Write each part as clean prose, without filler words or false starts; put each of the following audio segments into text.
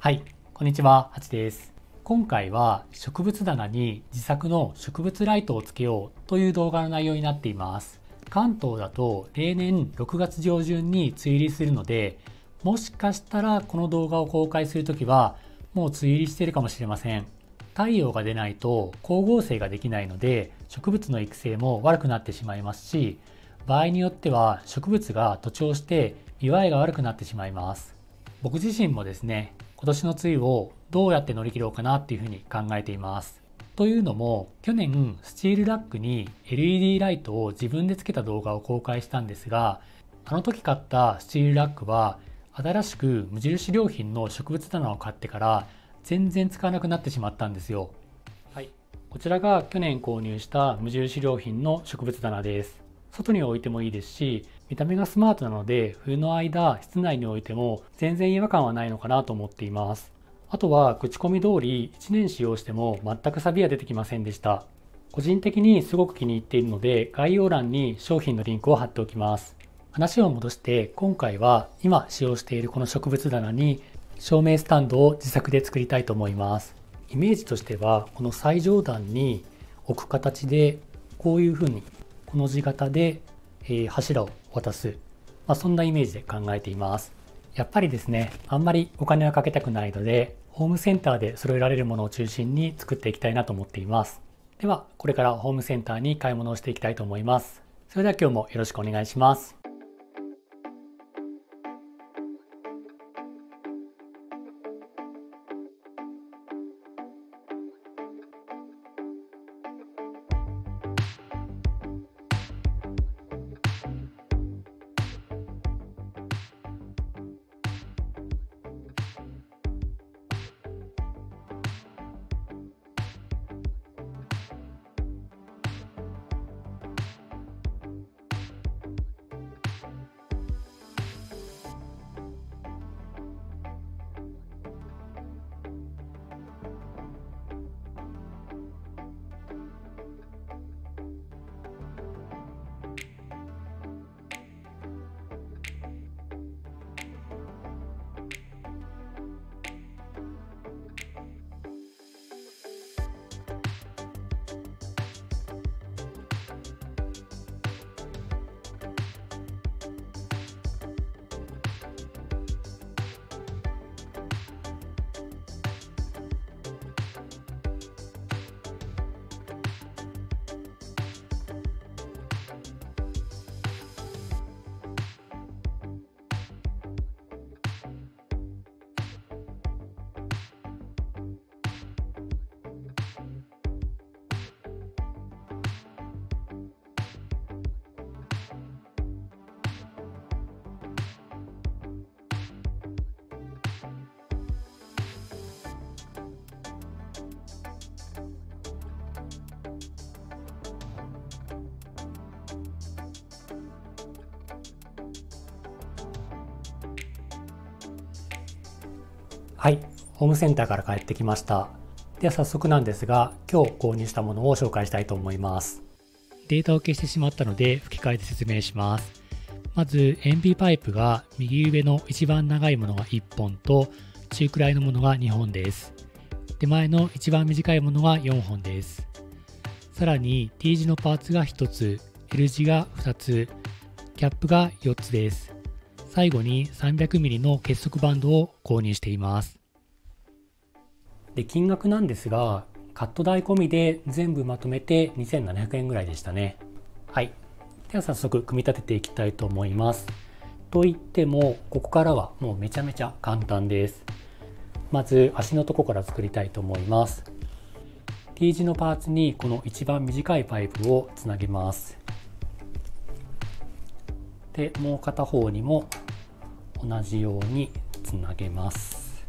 はい、こんにちは、はちです。今回は植物棚に自作の植物ライトをつけようという動画の内容になっています。関東だと例年6月上旬に梅雨入りするので、もしかしたらこの動画を公開するときはもう梅雨入りしているかもしれません。太陽が出ないと光合成ができないので植物の育成も悪くなってしまいますし、場合によっては植物が徒長して見栄えが悪くなってしまいます。僕自身もですね、今年の梅雨をどうやって乗り切ろうかなっていうふうに考えています。というのも、去年スチールラックに LED ライトを自分でつけた動画を公開したんですが、あの時買ったスチールラックは新しく無印良品の植物棚を買ってから全然使わなくなってしまったんですよ。はい、こちらが去年購入した無印良品の植物棚です。外に置いてもいいですし、見た目がスマートなので冬の間室内に置いても全然違和感はないのかなと思っています。あとは口コミ通り1年使用しても全く錆は出てきませんでした。個人的にすごく気に入っているので概要欄に商品のリンクを貼っておきます。話を戻して今回は今使用しているこの植物棚に照明スタンドを自作で作りたいと思います。イメージとしてはこの最上段に置く形でこういう風にこの字型で柱を渡す、そんなイメージで考えています。やっぱりですね、あんまりお金はかけたくないのでホームセンターで揃えられるものを中心に作っていきたいなと思っています。ではこれからホームセンターに買い物をしていきたいと思います。それでは今日もよろしくお願いします。はい、ホームセンターから帰ってきました。では早速なんですが、今日購入したものを紹介したいと思います。データを消してしまったので吹き替えて説明します。まず塩ビパイプが右上の一番長いものが1本と中くらいのものが2本です。手前の一番短いものが4本です。さらに T 字のパーツが1つ、L 字が2つ、キャップが4つです。最後に 300mm の結束バンドを購入しています。で、金額なんですが、カット代込みで全部まとめて2700円ぐらいでしたね。はい。では早速組み立てていきたいと思います。といっても、ここからはもうめちゃめちゃ簡単です。まず足のとこから作りたいと思います。T 字のパーツにこの一番短いパイプをつなげます。で、もう片方にも同じようにつなげます。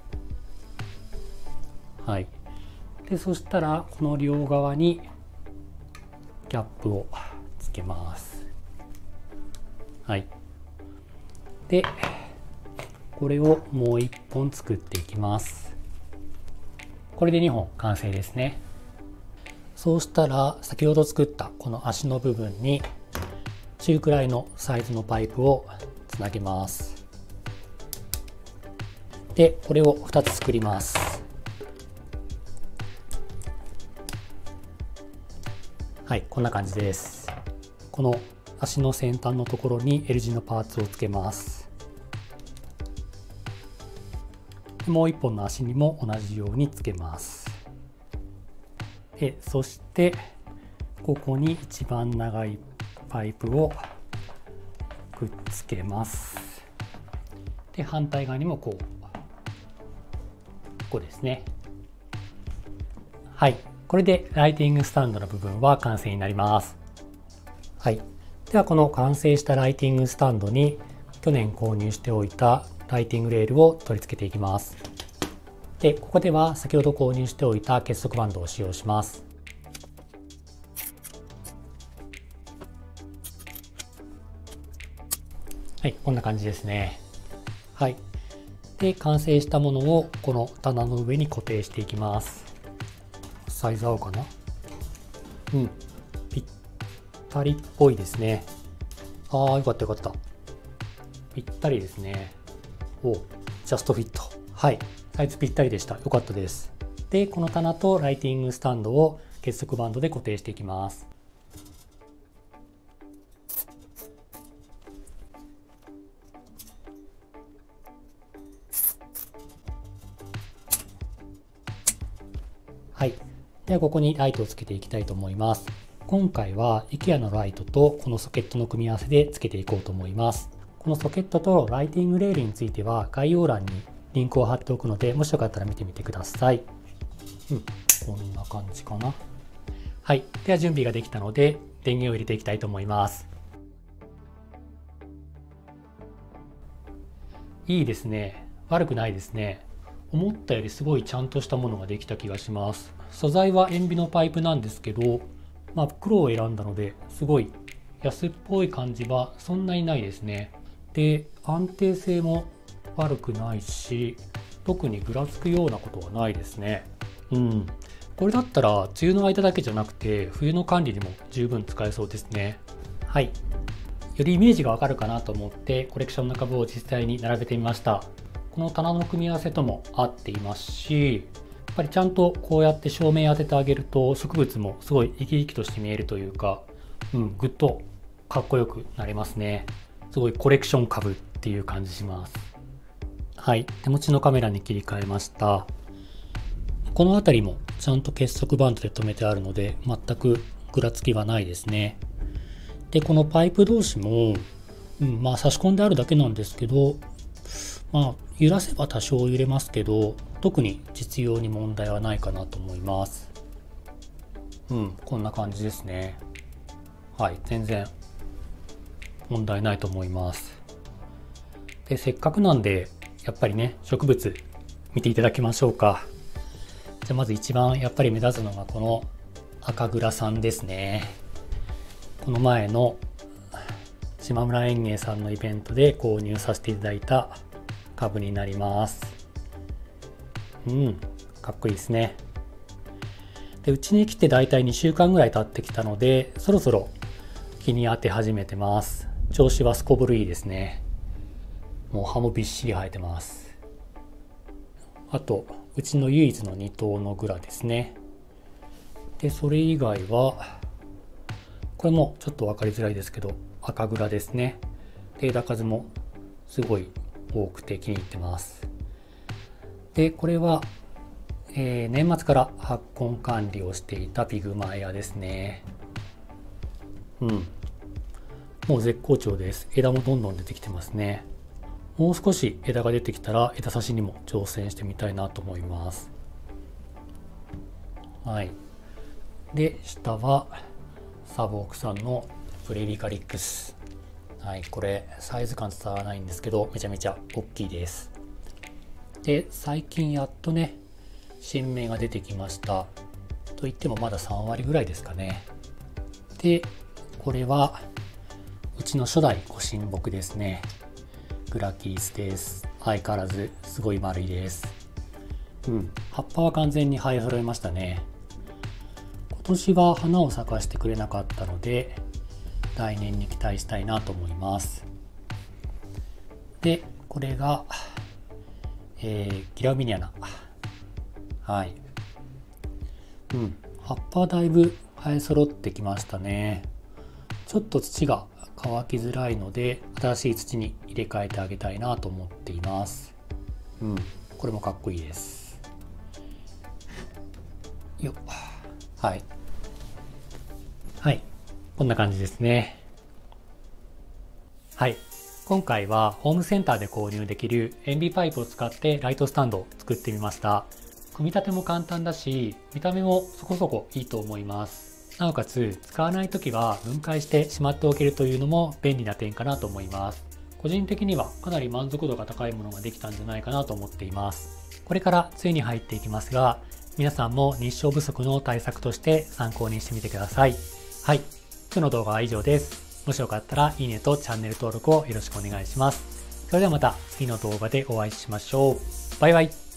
はい。で、そしたらこの両側にキャップをつけます。はい。で、これをもう1本作っていきます。これで2本完成ですね。そうしたら先ほど作ったこの足の部分に中くらいのサイズのパイプをつなげます。で、これを2つ作ります。はい、こんな感じです。この足の先端のところに L 字のパーツをつけます。もう1本の足にも同じようにつけます。で、そしてここに一番長いパイプをくっつけます。で、反対側にもこうですね。はい、これでライティングスタンドの部分は完成になります。はい、ではこの完成したライティングスタンドに去年購入しておいたライティングレールを取り付けていきます。で、ここでは先ほど購入しておいた結束バンドを使用します。はい、こんな感じですね。はい。で、完成したものをこの棚の上に固定していきます。サイズ合うかな？うん。ぴったりっぽいですね。ああ、よかったよかった。ぴったりですね。お、ジャストフィット。はい。サイズぴったりでした。よかったです。で、この棚とライティングスタンドを結束バンドで固定していきます。はい。ではここにライトをつけていきたいと思います。今回は IKEA のライトとこのソケットの組み合わせでつけていこうと思います。このソケットとライティングレールについては概要欄にリンクを貼っておくので、もしよかったら見てみてください。こんな感じかな。はい。では準備ができたので電源を入れていきたいと思います。いいですね。悪くないですね。思ったよりすごいちゃんとしたものができた気がします。素材は塩ビのパイプなんですけど、黒を選んだのですごい安っぽい感じはそんなにないですね。で、安定性も悪くないし、特にぐらつくようなことはないですね。これだったら梅雨の間だけじゃなくて冬の管理にも十分使えそうですね。はい。よりイメージがわかるかなと思ってコレクションの株を実際に並べてみました。この棚の組み合わせとも合っていますし、やっぱりちゃんとこうやって照明当ててあげると植物もすごい生き生きとして見えるというか、ぐっとかっこよくなりますね。すごいコレクション株っていう感じします。はい、手持ちのカメラに切り替えました。この辺りもちゃんと結束バンドで留めてあるので全くぐらつきはないですね。で、このパイプ同士も、差し込んであるだけなんですけど、揺らせば多少揺れますけど、特に実用に問題はないかなと思います。こんな感じですね。はい、全然問題ないと思います。で、せっかくなんで、やっぱりね、植物見ていただきましょうか。じゃあまず一番やっぱり目立つのがこの赤蔵さんですね。この前の島村園芸さんのイベントで購入させていただいた株になります。かっこいいですね。で、うちに来てだいたい2週間ぐらい経ってきたので、そろそろ日に当て始めてます。調子はすこぶるいいですね。もう葉もびっしり生えてます。あと、うちの唯一の2頭のグラですね。で、それ以外は、これもちょっと分かりづらいですけど、赤グラですね。で、枝数もすごい多くて気に入ってます。で、これは、年末から発根管理をしていたピグマエアですね。もう絶好調です。枝もどんどん出てきてますね。もう少し枝が出てきたら枝差しにも挑戦してみたいなと思います。はい。で、下はサボークさんのプレリカリックス。はい、これサイズ感伝わらないんですけど、めちゃめちゃ大きいです。で、最近やっとね、新芽が出てきました。といってもまだ3割ぐらいですかね。で、これはうちの初代ご神木ですね。グラキースです。相変わらずすごい丸いです。葉っぱは完全に生え揃えましたね。今年は花を咲かしてくれなかったので、来年に期待したいなと思います。で、これが、ギラミニアナ。はい。葉っぱはだいぶ生え揃ってきましたね。ちょっと土が乾きづらいので、新しい土に入れ替えてあげたいなと思っています。これもかっこいいです。よっ。はい。はい。こんな感じですね。はい。今回はホームセンターで購入できる塩ビパイプを使ってライトスタンドを作ってみました。組み立ても簡単だし、見た目もそこそこいいと思います。なおかつ、使わないときは分解してしまっておけるというのも便利な点かなと思います。個人的にはかなり満足度が高いものができたんじゃないかなと思っています。これから梅雨に入っていきますが、皆さんも日照不足の対策として参考にしてみてください。はい。今日の動画は以上です。もしよかったらいいねとチャンネル登録をよろしくお願いします。それではまた次の動画でお会いしましょう。バイバイ。